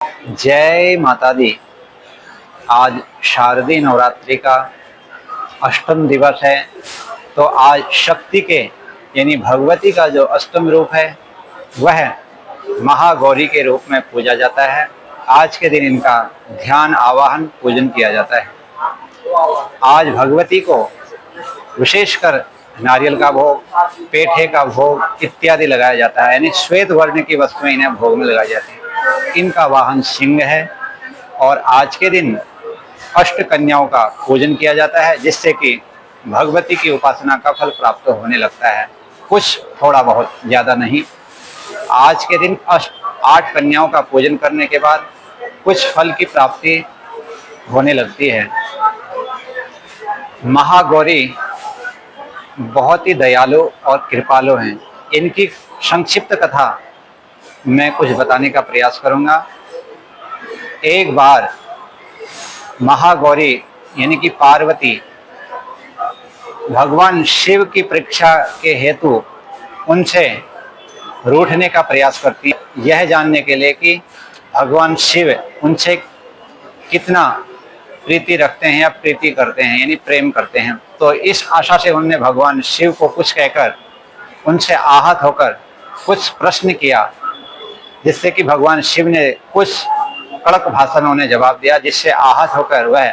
जय माता दी। आज शारदीय नवरात्रि का अष्टम दिवस है। तो आज शक्ति के यानी भगवती का जो अष्टम रूप है वह महागौरी के रूप में पूजा जाता है। आज के दिन इनका ध्यान आवाहन पूजन किया जाता है। आज भगवती को विशेषकर नारियल का भोग, पेठे का भोग इत्यादि लगाया जाता है, यानी श्वेत वर्ण की वस्तुएं इन्हें भोग में लगाई जाती है। इनका वाहन सिंह है और आज के दिन अष्ट कन्याओं का पूजन किया जाता है, जिससे कि भगवती की उपासना का फल प्राप्त होने लगता है। कुछ थोड़ा बहुत, ज़्यादा नहीं। आज के दिन 8 कन्याओं का पूजन करने के बाद कुछ फल की प्राप्ति होने लगती है। महागौरी बहुत ही दयालु और कृपालु हैं। इनकी संक्षिप्त कथा मैं कुछ बताने का प्रयास करूंगा। एक बार महागौरी यानी कि पार्वती भगवान शिव की परीक्षा के हेतु उनसे रूठने का प्रयास करती है, यह जानने के लिए कि भगवान शिव उनसे कितना प्रीति रखते हैं या प्रीति करते हैं, यानी प्रेम करते हैं। तो इस आशा से उन्होंने भगवान शिव को कुछ कहकर उनसे आहत होकर कुछ प्रश्न किया, जिससे कि भगवान शिव ने कुछ कड़क भाषा में उन्हें जवाब दिया, जिससे आहत होकर वह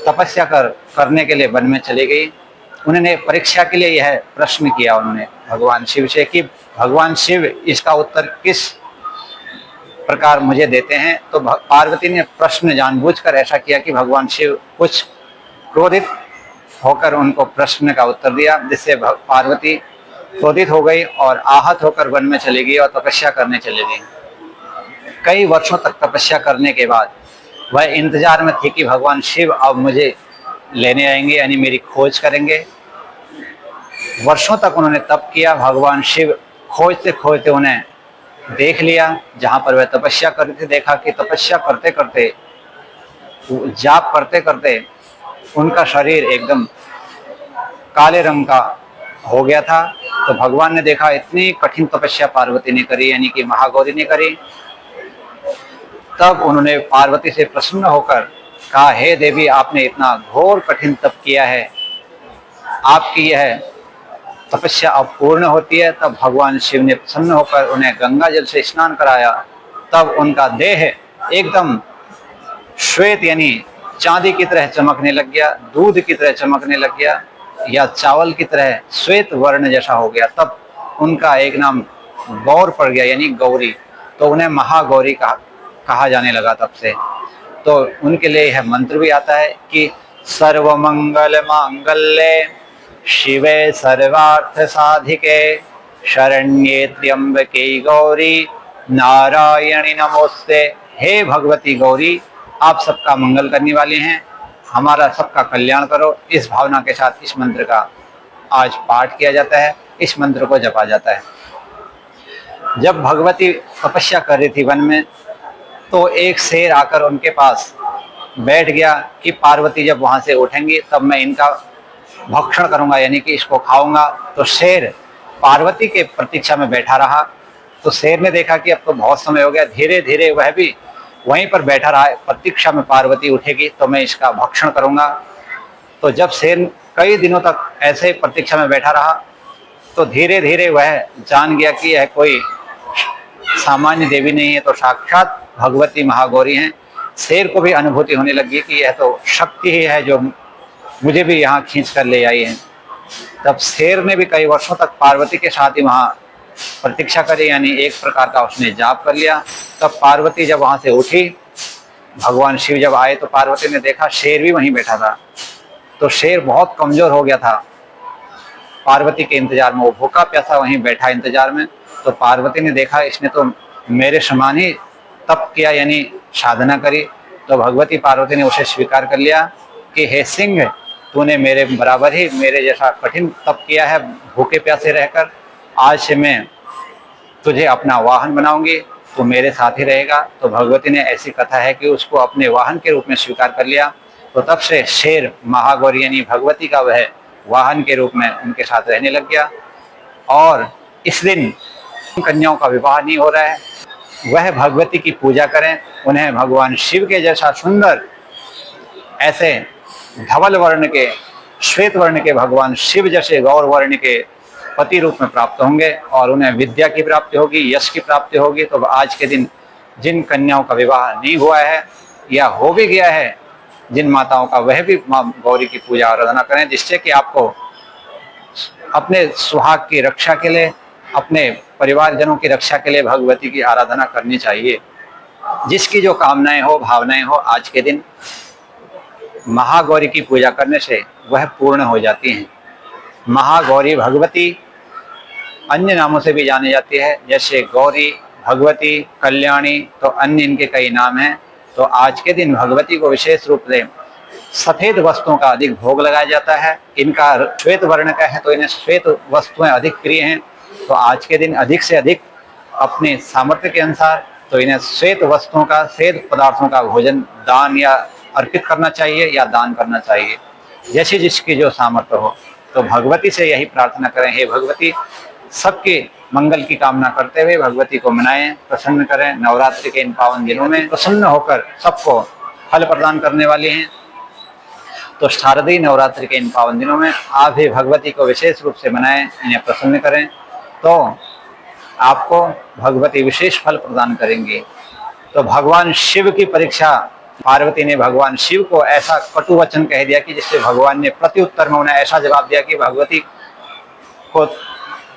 तपस्या करने के लिए वन में चली गई। उन्होंने परीक्षा के लिए यह प्रश्न किया उन्होंने भगवान शिव से कि भगवान शिव इसका उत्तर किस प्रकार मुझे देते हैं। तो पार्वती ने प्रश्न जानबूझकर ऐसा किया कि भगवान शिव कुछ क्रोधित होकर उनको प्रश्न का उत्तर दिया, जिससे पार्वती क्रोधित हो गई और आहत होकर वन में चली गई और तपस्या करने चली गई। कई वर्षों तक तपस्या करने के बाद वह इंतजार में थी कि भगवान शिव अब मुझे लेने आएंगे, यानी मेरी खोज करेंगे। वर्षों तक उन्होंने तप किया। भगवान शिव खोजते खोजते उन्हें देख लिया जहाँ पर वह तपस्या कर रहे थे। देखा कि तपस्या करते करते, जाप करते करते उनका शरीर एकदम काले रंग का हो गया था। तो भगवान ने देखा इतनी कठिन तपस्या पार्वती ने करी, यानी कि महागौरी ने करी। तब उन्होंने पार्वती से प्रसन्न होकर कहा, हे देवी, आपने इतना घोर कठिन तप किया है, आपकी यह तपस्या अब पूर्ण होती है। तब भगवान शिव ने प्रसन्न होकर उन्हें गंगा जल से स्नान कराया। तब उनका देह एकदम श्वेत यानी चांदी की तरह चमकने लग गया, दूध की तरह चमकने लग गया, या चावल की तरह श्वेत वर्ण जैसा हो गया। तब उनका एक नाम गौर पड़ गया, यानी गौरी। तो उन्हें महागौरी कहा जाने लगा तब से। तो उनके लिए यह मंत्र भी आता है कि सर्वमंगल मांगल्ये शिवे सर्वार्थ साधिके शरण्ये त्र्यंबके गौरी नारायणी नमोस्ते। हे भगवती गौरी, आप सबका मंगल करने वाली हैं, हमारा सबका कल्याण करो। इस भावना के साथ इस मंत्र का आज पाठ किया जाता है, इस मंत्र को जपा जाता है। जब भगवती तपस्या कर रही थी वन में, तो एक शेर आकर उनके पास बैठ गया कि पार्वती जब वहां से उठेंगी तब मैं इनका भक्षण करूंगा, यानी कि इसको खाऊंगा। तो शेर पार्वती के प्रतीक्षा में बैठा रहा। तो शेर ने देखा कि अब तो बहुत समय हो गया, धीरे धीरे वह भी वहीं पर बैठा रहा, प्रतीक्षा में पार्वती उठेगी तो मैं इसका भक्षण करूंगा। तो जब शेर कई दिनों तक ऐसे प्रतीक्षा में बैठा रहा, तो धीरे धीरे वह जान गया कि यह कोई सामान्य देवी नहीं है, तो साक्षात भगवती महागौरी हैं। शेर को भी अनुभूति होने लगी कि यह तो शक्ति ही है जो मुझे भी यहाँ खींच कर ले आई है। तब शेर ने भी कई वर्षों तक पार्वती के साथ ही वहाँ प्रतीक्षा करी, यानी एक प्रकार का उसने जाप कर लिया। तब पार्वती जब वहाँ से उठी, भगवान शिव जब आए, तो पार्वती ने देखा शेर भी वहीं बैठा था। तो शेर बहुत कमजोर हो गया था पार्वती के इंतजार में, वो भूखा प्यासा वहीं बैठा इंतजार में। तो पार्वती ने देखा इसने तो मेरे समान ही तप किया, यानी साधना करी। तो भगवती पार्वती ने उसे स्वीकार कर लिया कि हे सिंह, तूने मेरे बराबर ही मेरे जैसा कठिन तप किया है भूखे प्यासे रहकर। आज से मैं तुझे अपना वाहन बनाऊंगी, तू मेरे साथ ही रहेगा। तो भगवती ने, ऐसी कथा है कि उसको अपने वाहन के रूप में स्वीकार कर लिया। तो तब से शेर महागौरी यानी भगवती का वह वाहन के रूप में उनके साथ रहने लग गया। और इस दिन कन्याओं का विवाह नहीं हो रहा है, वह भगवती की पूजा करें, उन्हें भगवान शिव के जैसा सुंदर ऐसे धवल वर्ण के, श्वेत वर्ण के भगवान शिव जैसे गौर वर्ण के पति रूप में प्राप्त होंगे और उन्हें विद्या की प्राप्ति होगी, यश की प्राप्ति होगी। तो आज के दिन जिन कन्याओं का विवाह नहीं हुआ है या हो भी गया है, जिन माताओं का, वह भी माँ गौरी की पूजा आराधना करें, जिससे कि आपको अपने सुहाग की रक्षा के लिए, अपने परिवारजनों की रक्षा के लिए भगवती की आराधना करनी चाहिए। जिसकी जो कामनाएं हो, भावनाएं हो, आज के दिन महागौरी की पूजा करने से वह पूर्ण हो जाती हैं। महागौरी भगवती अन्य नामों से भी जानी जाती है, जैसे गौरी, भगवती, कल्याणी, तो अन्य इनके कई नाम हैं। तो आज के दिन भगवती को विशेष रूप से सफेद वस्तुओं का अधिक भोग लगाया जाता है। इनका श्वेत वर्ण का है तो इन्हें श्वेत वस्तुएं अधिक प्रिय हैं। तो आज के दिन अधिक से अधिक अपने सामर्थ्य के अनुसार तो इन्हें श्वेत वस्तुओं का, श्वेत पदार्थों का भोजन दान या अर्पित करना चाहिए या दान करना चाहिए, जैसे जिसकी जो सामर्थ्य हो। तो भगवती से यही प्रार्थना करें, हे भगवती, सबके मंगल की कामना करते हुए भगवती को मनाएं, प्रसन्न करें। नवरात्रि के इन पावन दिनों में प्रसन्न होकर सबको फल प्रदान करने वाली हैं। तो शारदीय नवरात्रि के इन पावन दिनों में आप भी भगवती को विशेष रूप से मनाएं, इन्हें प्रसन्न करें, तो आपको भगवती विशेष फल प्रदान करेंगी। तो भगवान शिव की परीक्षा पार्वती ने भगवान शिव को ऐसा कटु वचन कह दिया कि जिससे भगवान ने प्रत्युत्तर में उन्हें ऐसा जवाब दिया कि भगवती को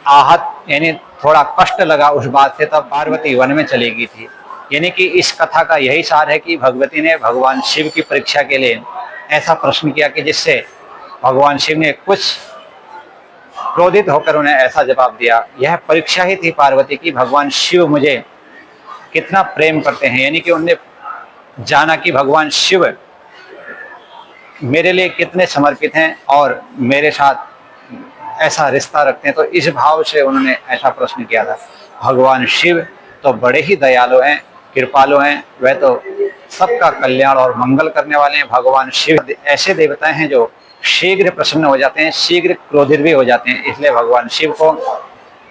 आहत यानी थोड़ा कष्ट लगा उस बात से, तब पार्वती वन में चली गई थी। यानी कि इस कथा का यही सार है कि भगवती ने भगवान शिव की परीक्षा के लिए ऐसा प्रश्न किया कि जिससे भगवान शिव ने कुछ क्रोधित होकर उन्हें ऐसा जवाब दिया। यह परीक्षा ही थी पार्वती की, भगवान शिव मुझे कितना प्रेम करते हैं, यानी कि उन्होंने जाना कि भगवान शिव मेरे लिए कितने समर्पित हैं और मेरे साथ ऐसा रिश्ता रखते हैं। तो इस भाव से उन्होंने ऐसा प्रश्न किया था। भगवान शिव तो बड़े ही दयालु हैं, कृपालु हैं, वह तो सबका कल्याण और मंगल करने वाले हैं। भगवान शिव ऐसे देवता हैं जो शीघ्र प्रसन्न हो जाते हैं, शीघ्र क्रोधित भी हो जाते हैं। इसलिए भगवान शिव को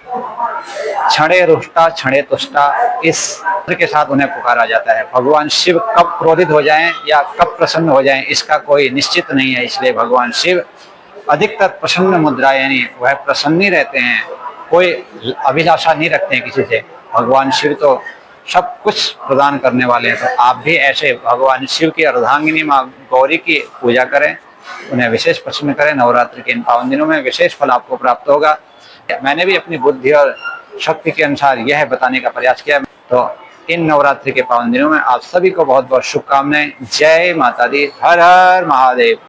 क्षणे रुष्टा क्षणे तुष्टा इस के साथ उन्हें पुकारा जाता है। भगवान शिव कब क्रोधित हो जाएं या कब प्रसन्न हो जाएं इसका कोई निश्चित नहीं है। इसलिए भगवान शिव अधिकतर प्रसन्न मुद्रा, यानी वह प्रसन्न ही रहते हैं, कोई अभिलाषा नहीं रखते हैं किसी से। भगवान शिव तो सब कुछ प्रदान करने वाले हैं। तो आप भी ऐसे भगवान शिव की अर्धांगिनी माँ गौरी की पूजा करें, उन्हें विशेष प्रसन्न करें। नवरात्रि के इन पावन दिनों में विशेष फल आपको प्राप्त होगा। मैंने भी अपनी बुद्धि और शक्ति के अनुसार यह बताने का प्रयास किया। तो इन नवरात्रि के पावन दिनों में आप सभी को बहुत बहुत शुभकामनाएं। जय माता दी। हर हर महादेव।